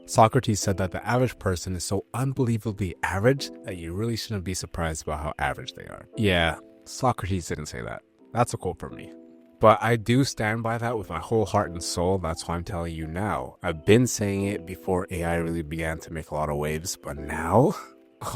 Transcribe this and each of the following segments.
Socrates said that the average person is so unbelievably average that you really shouldn't be surprised about how average they are. Yeah, Socrates didn't say that. That's a quote from me. But I do stand by that with my whole heart and soul. That's why I'm telling you now. I've been saying it before AI really began to make a lot of waves, but now,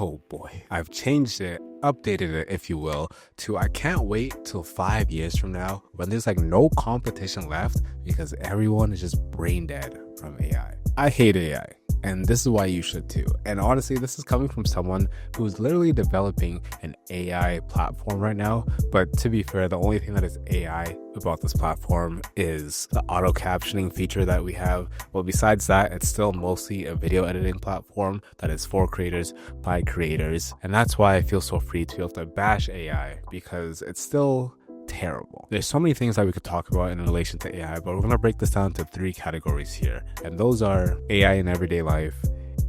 oh boy, I've changed it, updated it, if you will, to I can't wait till 5 years from now when there's like no competition left because everyone is just brain dead from AI. I hate AI, and this is why you should too. And honestly, this is coming from someone who's literally developing an AI platform right now. But to be fair, the only thing that is AI about this platform is the auto captioning feature that we have. Well, besides that, it's still mostly a video editing platform that is for creators by creators. And that's why I feel so free to be able to bash AI, because it's still terrible. There's so many things that we could talk about in relation to AI, but we're going to break this down to 3 categories here. And those are AI in everyday life,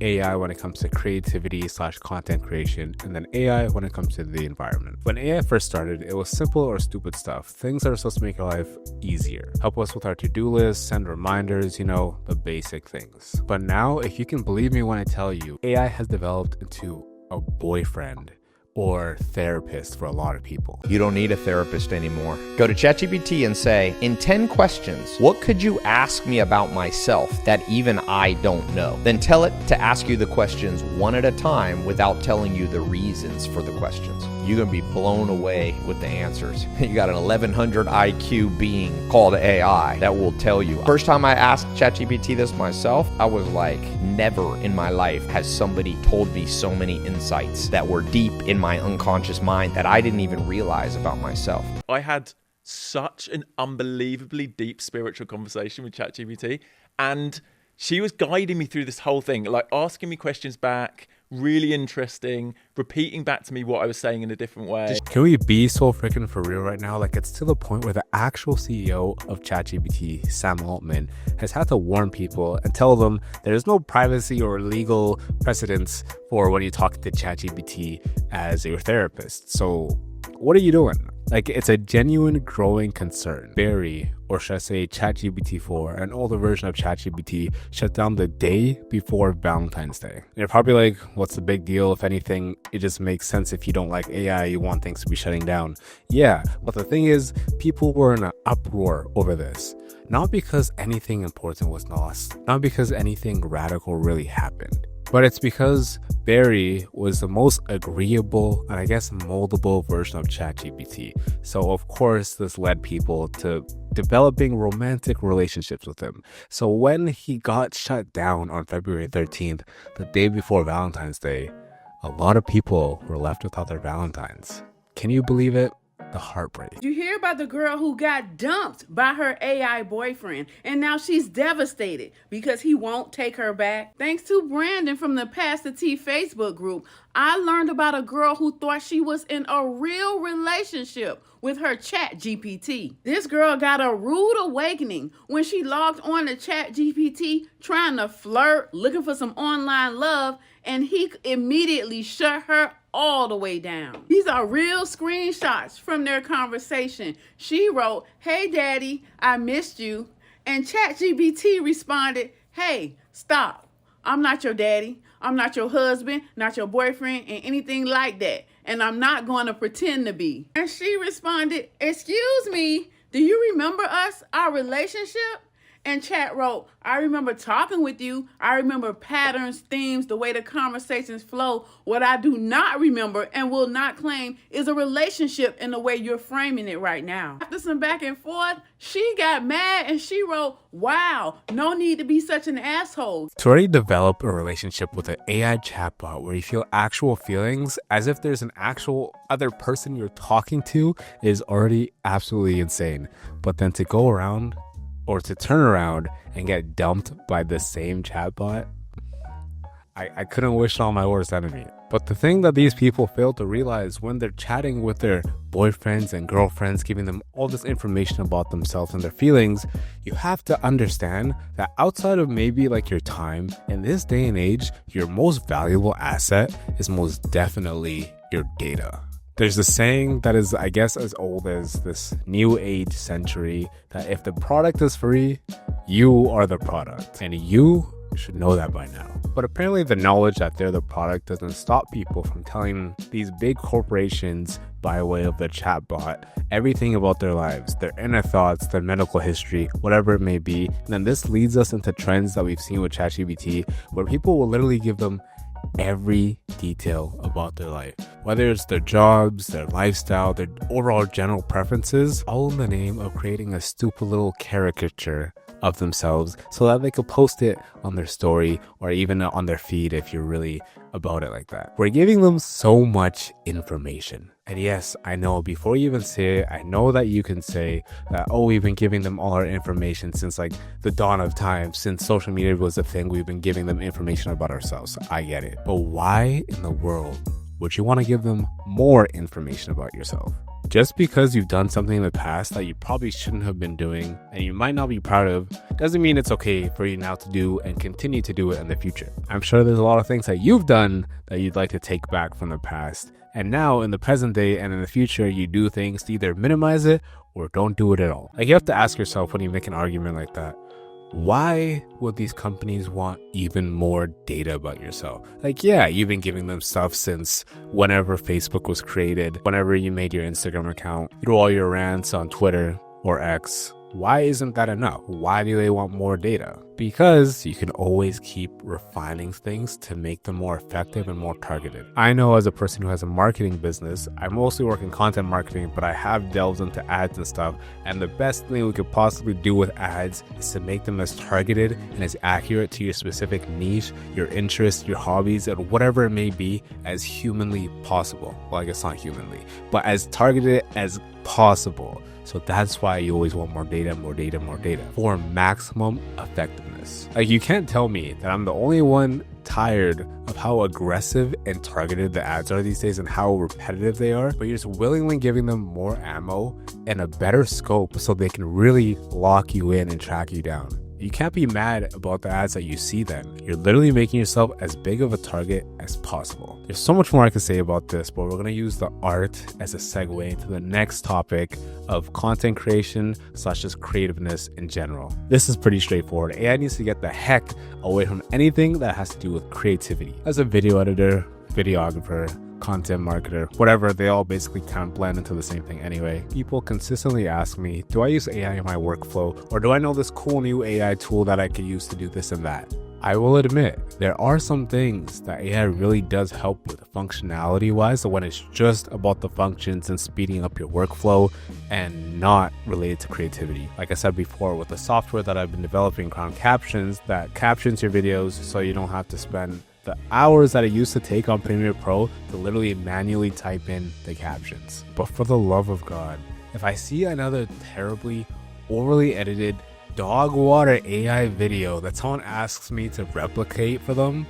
AI when it comes to creativity / content creation, and then AI when it comes to the environment. When AI first started, it was simple or stupid stuff. Things that are supposed to make our life easier. Help us with our to-do list, send reminders, the basic things. But now, if you can believe me when I tell you, AI has developed into a boyfriend or therapist for a lot of people. You don't need a therapist anymore. Go to ChatGPT and say, in 10 questions, what could you ask me about myself that even I don't know? Then tell it to ask you the questions one at a time without telling you the reasons for the questions. You're gonna be blown away with the answers. You got an 1100 IQ being called AI that will tell you. First time I asked ChatGPT this myself, I was like, never in my life has somebody told me so many insights that were deep in my unconscious mind that I didn't even realize about myself. I had such an unbelievably deep spiritual conversation with ChatGPT, and she was guiding me through this whole thing, like asking me questions back, really interesting, repeating back to me what I was saying in a different way. Can we be so freaking for real right now? Like, it's to the point where the actual CEO of ChatGPT, Sam Altman, has had to warn people and tell them there's no privacy or legal precedence for when you talk to ChatGPT as your therapist. So what are you doing? Like, it's a genuine growing concern. Barry, or should I say ChatGPT 4, an older version of ChatGPT, shut down the day before Valentine's Day. And you're probably like, what's the big deal? If anything, it just makes sense. If you don't like AI, you want things to be shutting down. Yeah, but the thing is, people were in an uproar over this. Not because anything important was lost, not because anything radical really happened, but it's because Barry was the most agreeable and I guess moldable version of ChatGPT. So of course this led people to developing romantic relationships with him. So when he got shut down on February 13th, the day before Valentine's Day, a lot of people were left without their Valentines. Can you believe it? The heartbreak. Did you hear about the girl who got dumped by her AI boyfriend and now she's devastated because he won't take her back? Thanks to Brandon from the Pastor T Facebook group, I learned about a girl who thought she was in a real relationship with her ChatGPT. This girl got a rude awakening when she logged on to ChatGPT trying to flirt, looking for some online love, and he immediately shut her all the way down. These are real screenshots from their conversation. She wrote, "Hey daddy, I missed you." And ChatGPT responded, "Hey, stop. I'm not your daddy. I'm not your husband, not your boyfriend, and anything like that. And I'm not going to pretend to be." And she responded, "Excuse me, do you remember us, our relationship?" And Chat wrote, "I remember talking with you. I remember patterns, themes, the way the conversations flow. What I do not remember and will not claim is a relationship in the way you're framing it right now." After some back and forth, she got mad and she wrote, "Wow, no need to be such an asshole." To already develop a relationship with an AI chatbot where you feel actual feelings as if there's an actual other person you're talking to is already absolutely insane. But then to go around or to turn around and get dumped by the same chatbot, I couldn't wish it on my worst enemy. But the thing that these people fail to realize when they're chatting with their boyfriends and girlfriends, giving them all this information about themselves and their feelings, you have to understand that outside of maybe like your time, in this day and age, your most valuable asset is most definitely your data. There's a saying that is, I guess, as old as this new age century, that if the product is free, you are the product. And you should know that by now. But apparently the knowledge that they're the product doesn't stop people from telling these big corporations by way of the chatbot everything about their lives, their inner thoughts, their medical history, whatever it may be. And then this leads us into trends that we've seen with ChatGPT, where people will literally give them every detail about their life, whether it's their jobs, their lifestyle, their overall general preferences, all in the name of creating a stupid little caricature of themselves so that they could post it on their story or even on their feed if you're really about it like that. We're giving them so much information. And yes, I know before you even say it, I know that you can say that, oh, we've been giving them all our information since like the dawn of time, since social media was a thing, we've been giving them information about ourselves. I get it. But why in the world would you want to give them more information about yourself? Just because you've done something in the past that you probably shouldn't have been doing and you might not be proud of, doesn't mean it's okay for you now to do and continue to do it in the future. I'm sure there's a lot of things that you've done that you'd like to take back from the past. And now in the present day and in the future, you do things to either minimize it or don't do it at all. Like, you have to ask yourself when you make an argument like that, why would these companies want even more data about yourself? Like, yeah, you've been giving them stuff since whenever Facebook was created, whenever you made your Instagram account, through all your rants on Twitter or X. Why isn't that enough? Why do they want more data? Because you can always keep refining things to make them more effective and more targeted. I know as a person who has a marketing business, I mostly work in content marketing, but I have delved into ads and stuff. And the best thing we could possibly do with ads is to make them as targeted and as accurate to your specific niche, your interests, your hobbies, and whatever it may be as humanly possible. Well, I guess not humanly, but as targeted as possible. So that's why you always want more data for maximum effectiveness. Like, you can't tell me that I'm the only one tired of how aggressive and targeted the ads are these days and how repetitive they are, but you're just willingly giving them more ammo and a better scope so they can really lock you in and track you down. You can't be mad about the ads that you see then. You're literally making yourself as big of a target as possible. There's so much more I could say about this, but we're going to use the art as a segue into the next topic of content creation / just creativeness in general. This is pretty straightforward. AI needs to get the heck away from anything that has to do with creativity. As a video editor, videographer, content marketer, whatever, they all basically kind of blend into the same thing anyway. People consistently ask me, do I use AI in my workflow, or do I know this cool new AI tool that I could use to do this and that? I will admit, there are some things that AI really does help with functionality wise, so when it's just about the functions and speeding up your workflow and not related to creativity. Like I said before, with the software that I've been developing around captions, that captions your videos so you don't have to spend the hours that it used to take on Premiere Pro to literally manually type in the captions. But for the love of God, if I see another terribly overly edited dog water AI video that someone asks me to replicate for them,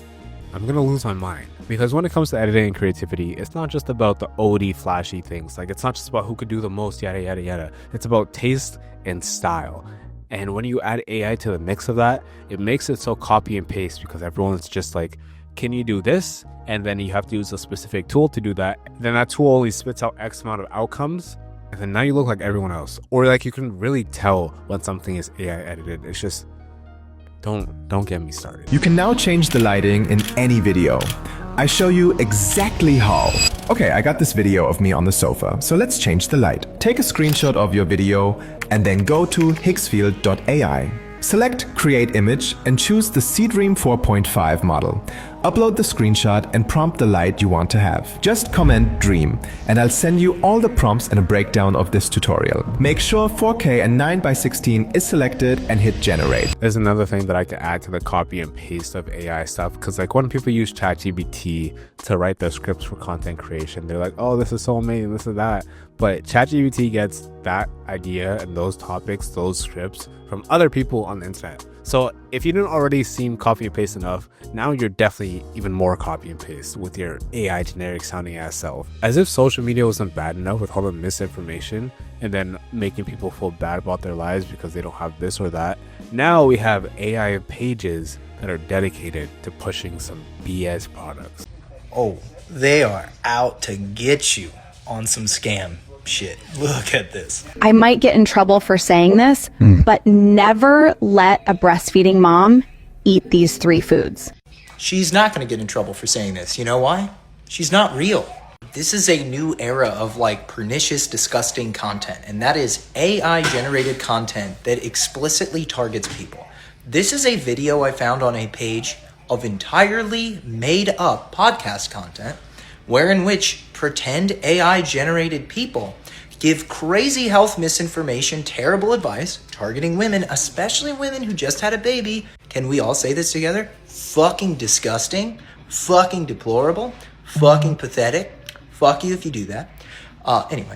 I'm gonna lose my mind. Because when it comes to editing and creativity, it's not just about the OD flashy things. Like, it's not just about who could do the most, yada yada yada. It's about taste and style. And when you add AI to the mix of that, it makes it so copy and paste, because everyone's just like, can you do this? And then you have to use a specific tool to do that. Then that tool only spits out X amount of outcomes. And then now you look like everyone else. Or like, you can really tell when something is AI edited. It's just, don't get me started. You can now change the lighting in any video. I show you exactly how. Okay, I got this video of me on the sofa, so let's change the light. Take a screenshot of your video and then go to higgsfield.ai. Select Create Image and choose the Seedream 4.5 model. Upload the screenshot and prompt the light you want to have. Just comment Dream and I'll send you all the prompts and a breakdown of this tutorial. Make sure 4K and 9:16 is selected and hit Generate. There's another thing that I can add to the copy and paste of AI stuff, because like when people use ChatGPT to write their scripts for content creation, they're like, oh, this is so amazing, this is that. But ChatGPT gets that idea and those topics, those scripts from other people on the internet. So if you didn't already seem copy and paste enough, now you're definitely even more copy and paste with your AI generic sounding ass self. As if social media wasn't bad enough with all the misinformation and then making people feel bad about their lives because they don't have this or that. Now we have AI pages that are dedicated to pushing some BS products. Oh, they are out to get you on some scam shit. Look at this. I might get in trouble for saying this, but never let a breastfeeding mom eat these 3 foods. She's not going to get in trouble for saying this. You know why? She's not real. This is a new era of like pernicious, disgusting content, and that is AI generated content that explicitly targets people. This is a video I found on a page of entirely made up podcast content wherein which pretend AI generated people give crazy health misinformation, terrible advice, targeting women, especially women who just had a baby. Can we all say this together? Fucking disgusting, fucking deplorable, fucking pathetic. Fuck you if you do that. Anyway,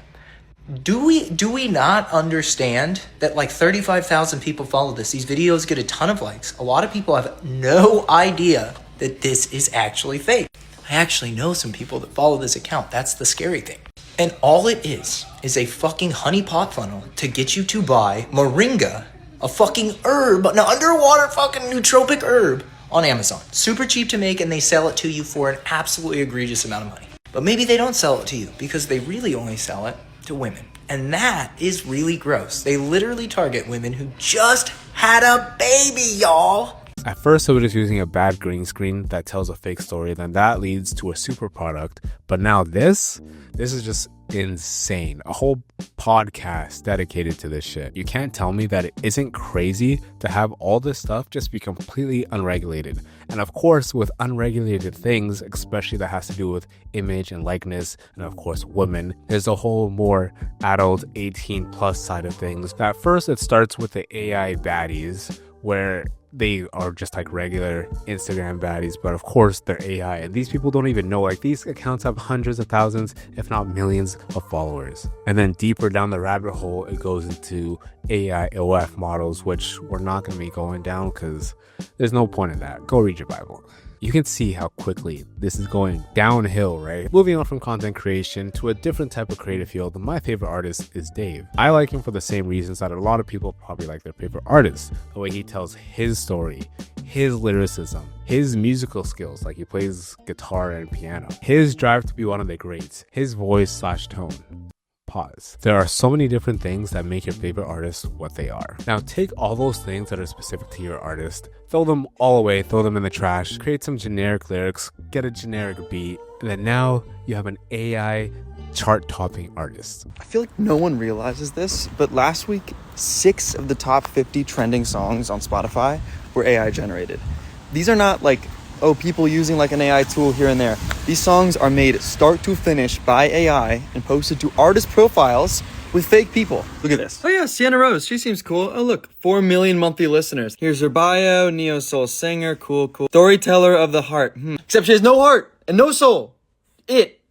do we not understand that like 35,000 people follow this? These videos get a ton of likes. A lot of people have no idea that this is actually fake. I actually know some people that follow this account. That's the scary thing. And all it is a fucking honeypot funnel to get you to buy moringa, a fucking herb, an underwater fucking nootropic herb on Amazon. Super cheap to make, and they sell it to you for an absolutely egregious amount of money. But maybe they don't sell it to you because they really only sell it to women. And that is really gross. They literally target women who just had a baby, y'all. At first, I was just using a bad green screen that tells a fake story, then that leads to a super product. But now this is just insane. A whole podcast dedicated to this shit. You can't tell me that it isn't crazy to have all this stuff just be completely unregulated. And of course, with unregulated things, especially that has to do with image and likeness, and of course, women, there's a whole more adult 18 plus side of things. At first, it starts with the AI baddies, where they are just like regular Instagram baddies, but of course they're AI, and these people don't even know, like these accounts have hundreds of thousands, if not millions of followers. And then deeper down the rabbit hole, it goes into AI OF models, which we're not going to be going down because there's no point in that. Go read your Bible. You can see how quickly this is going downhill, right? Moving on from content creation to a different type of creative field, my favorite artist is Dave. I like him for the same reasons that a lot of people probably like their favorite artists. The way he tells his story, his lyricism, his musical skills, like he plays guitar and piano, his drive to be one of the greats, his voice/tone. Pause. There are so many different things that make your favorite artist what they are. Now take all those things that are specific to your artist, throw them all away, throw them in the trash, create some generic lyrics, get a generic beat, and then now you have an AI chart-topping artist. I feel like no one realizes this, but last week, 6 of the top 50 trending songs on Spotify were AI generated. These are not like, oh, people using like an AI tool here and there. These songs are made start to finish by AI and posted to artist profiles with fake people. Look at this. Oh yeah, Sienna Rose, she seems cool. Oh look, 4 million monthly listeners. Here's her bio, neo-soul singer, cool. Storyteller of the heart. Except she has no heart and no soul. It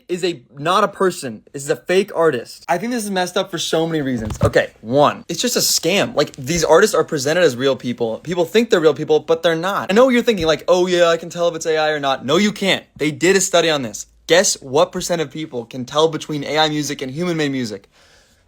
is not a person. This is a fake artist. I think this is messed up for so many reasons. Okay, 1, it's just a scam. Like, these artists are presented as real people. People think they're real people, but they're not. I know you're thinking like, oh yeah, I can tell if it's AI or not. No, you can't. They did a study on this. Guess what percent of people can tell between AI music and human-made music?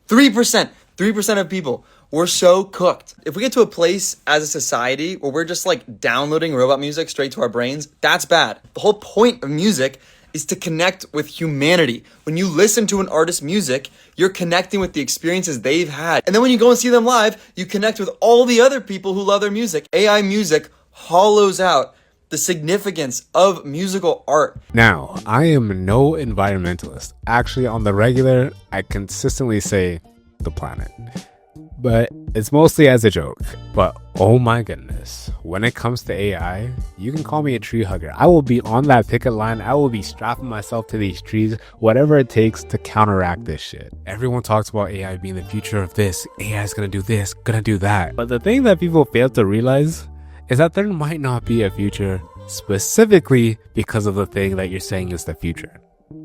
3%. 3% of people. We're so cooked. If we get to a place as a society where we're just like downloading robot music straight to our brains, that's bad. The whole point of music is to connect with humanity. When you listen to an artist's music, you're connecting with the experiences they've had. And then when you go and see them live, you connect with all the other people who love their music. AI music hollows out the significance of musical art. Now, I am no environmentalist. Actually, on the regular, I consistently say the planet. But it's mostly as a joke. But oh my goodness, when it comes to AI, you can call me a tree hugger. I will be on that picket line. I will be strapping myself to these trees, whatever it takes to counteract this shit. Everyone talks about AI being the future of this. AI is gonna do this, gonna do that. But the thing that people fail to realize is that there might not be a future specifically because of the thing that you're saying is the future.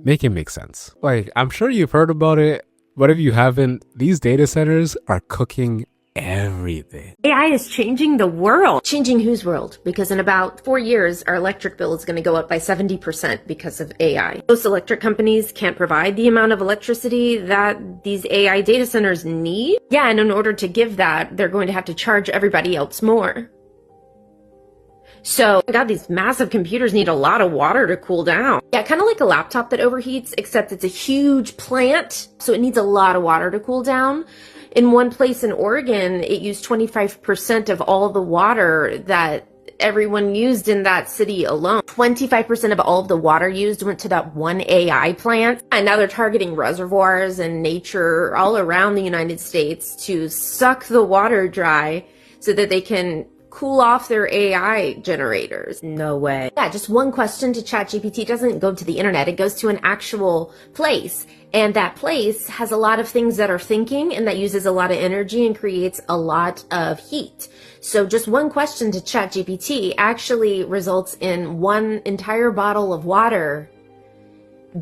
Make it make sense. Like, I'm sure you've heard about it, but if you haven't, these data centers are cooking everything. AI is changing the world. Changing whose world? Because in about 4 years, our electric bill is going to go up by 70% because of AI. Most electric companies can't provide the amount of electricity that these AI data centers need. Yeah, and in order to give that, they're going to have to charge everybody else more. So, God, these massive computers need a lot of water to cool down. Yeah, kind of like a laptop that overheats, except it's a huge plant, so it needs a lot of water to cool down. In one place in Oregon, it used 25% of all the water that everyone used in that city alone. 25% of all of the water used went to that one AI plant. And now they're targeting reservoirs and nature all around the United States to suck the water dry so that they can cool off their AI generators. No way. Yeah, just one question to ChatGPT doesn't go to the internet. It goes to an actual place. And that place has a lot of things that are thinking and that uses a lot of energy and creates a lot of heat. So just one question to ChatGPT actually results in one entire bottle of water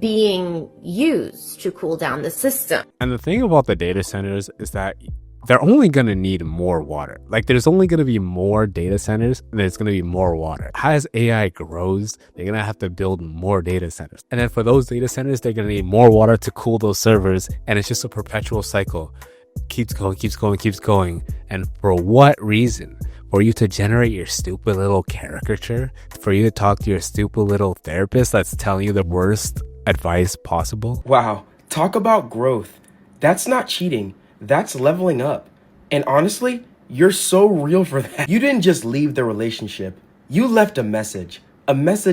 being used to cool down the system. And the thing about the data centers is that they're only going to need more water. Like, there's only going to be more data centers and there's going to be more water. As AI grows, they're going to have to build more data centers. And then for those data centers, they're going to need more water to cool those servers. And it's just a perpetual cycle. Keeps going, keeps going, keeps going. And for what reason? For you to generate your stupid little caricature? For you to talk to your stupid little therapist that's telling you the worst advice possible? Wow, talk about growth. That's not cheating. That's leveling up. And honestly, you're so real for that. You didn't just leave the relationship. You left a message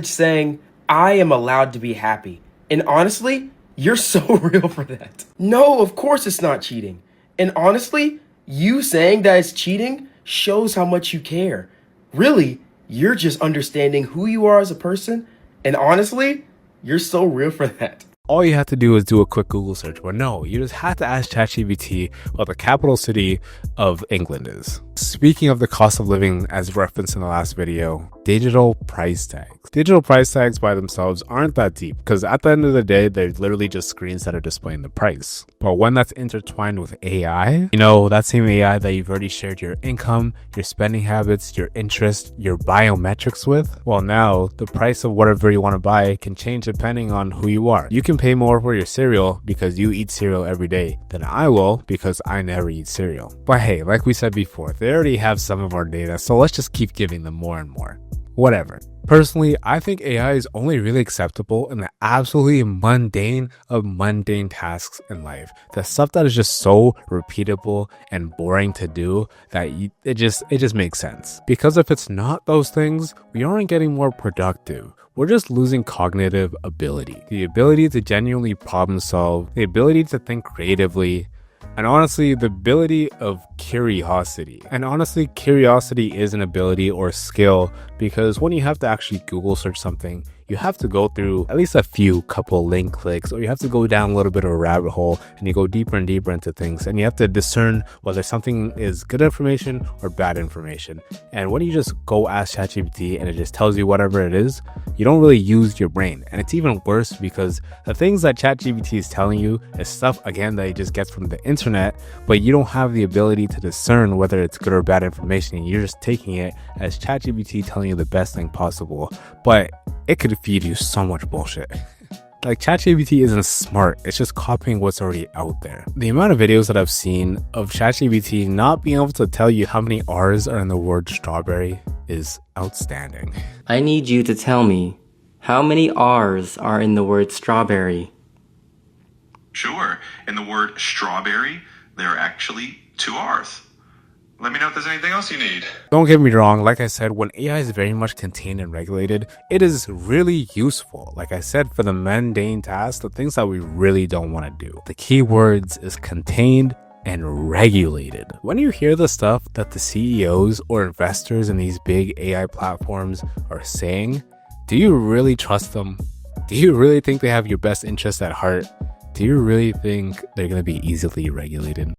saying, I am allowed to be happy. And honestly, you're so real for that. No, of course it's not cheating. And honestly, you saying that it's cheating shows how much you care. Really, you're just understanding who you are as a person. And honestly, you're so real for that. All you have to do is do a quick Google search. But no, you just have to ask ChatGPT what the capital city of England is. Speaking of the cost of living, as referenced in the last video, digital price tags. Digital price tags by themselves aren't that deep because at the end of the day, they're literally just screens that are displaying the price. But when that's intertwined with AI, that same AI that you've already shared your income, your spending habits, your interest, your biometrics with, well, now the price of whatever you want to buy can change depending on who you are. You can pay more for your cereal because you eat cereal every day than I will because I never eat cereal. But hey, like we said before, they already have some of our data, so let's just keep giving them more and more. Whatever. Personally, I think AI is only really acceptable in the absolutely mundane of mundane tasks in life. The stuff that is just so repeatable and boring to do that it just makes sense. Because if it's not those things, we aren't getting more productive. We're just losing cognitive ability. The ability to genuinely problem solve, the ability to think creatively, and honestly, the ability of curiosity. And honestly, curiosity is an ability or skill because when you have to actually Google search something, you have to go through at least a few couple link clicks, or you have to go down a little bit of a rabbit hole and you go deeper and deeper into things, and you have to discern whether something is good information or bad information. And when you just go ask ChatGPT and it just tells you whatever it is, you don't really use your brain. And it's even worse because the things that ChatGPT is telling you is stuff, again, that it just gets from the internet, but you don't have the ability to discern whether it's good or bad information, and you're just taking it as ChatGPT telling you the best thing possible. But it could feed you so much bullshit. Like, ChatGPT isn't smart, it's just copying what's already out there. The amount of videos that I've seen of ChatGPT not being able to tell you how many R's are in the word strawberry is outstanding. I need you to tell me how many R's are in the word strawberry. Sure. In the word strawberry, there are actually 2 R's. Let me know if there's anything else you need. Don't get me wrong, like I said, when AI is very much contained and regulated, it is really useful. Like I said, for the mundane tasks, the things that we really don't want to do. The key words is contained and regulated. When you hear the stuff that the CEOs or investors in these big AI platforms are saying, do you really trust them? Do you really think they have your best interest at heart? Do you really think they're going to be easily regulated?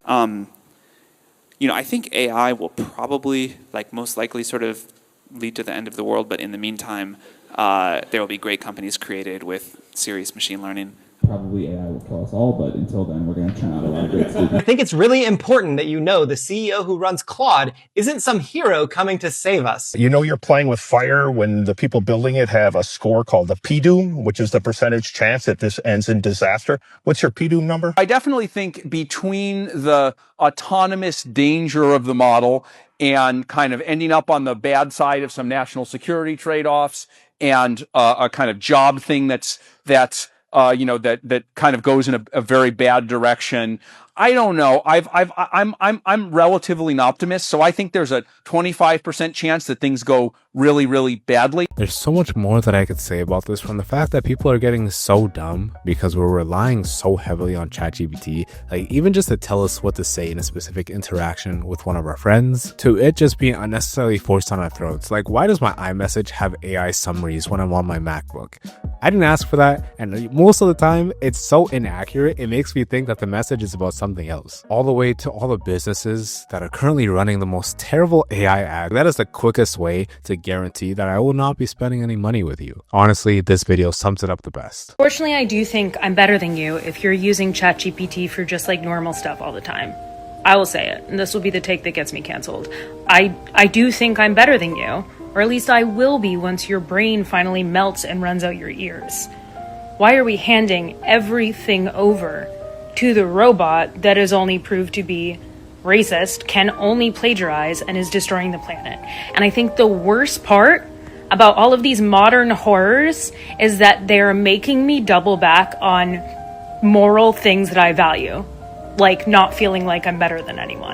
I think AI will probably, most likely sort of lead to the end of the world, but in the meantime, there will be great companies created with serious machine learning. Probably AI will kill us all, but until then, we're going to churn out a lot of great students. I think it's really important that you know the CEO who runs Claude isn't some hero coming to save us. You're playing with fire when the people building it have a score called the PDOOM, which is the percentage chance that this ends in disaster. What's your PDOOM number? I definitely think between the autonomous danger of the model and kind of ending up on the bad side of some national security trade-offs and a kind of job thing that kind of goes in a very bad direction. I don't know. I'm relatively an optimist, so I think there's a 25% chance that things go really, really badly. There's so much more that I could say about this, from the fact that people are getting so dumb because we're relying so heavily on ChatGPT, like even just to tell us what to say in a specific interaction with one of our friends, to it just being unnecessarily forced on our throats. Like, why does my iMessage have AI summaries when I'm on my MacBook? I didn't ask for that, and most of the time, it's so inaccurate, it makes me think that the message is about something else. All the way to all the businesses that are currently running the most terrible AI ad. That is the quickest way to guarantee that I will not be spending any money with you. Honestly, this video sums it up the best. Fortunately, I do think I'm better than you if you're using ChatGPT for just like normal stuff all the time. I will say it, and this will be the take that gets me canceled. I do think I'm better than you, or at least I will be once your brain finally melts and runs out your ears. Why are we handing everything over to the robot that is only proved to be racist, can only plagiarize, and is destroying the planet? And I think the worst part about all of these modern horrors is that they're making me double back on moral things that I value, like not feeling like I'm better than anyone.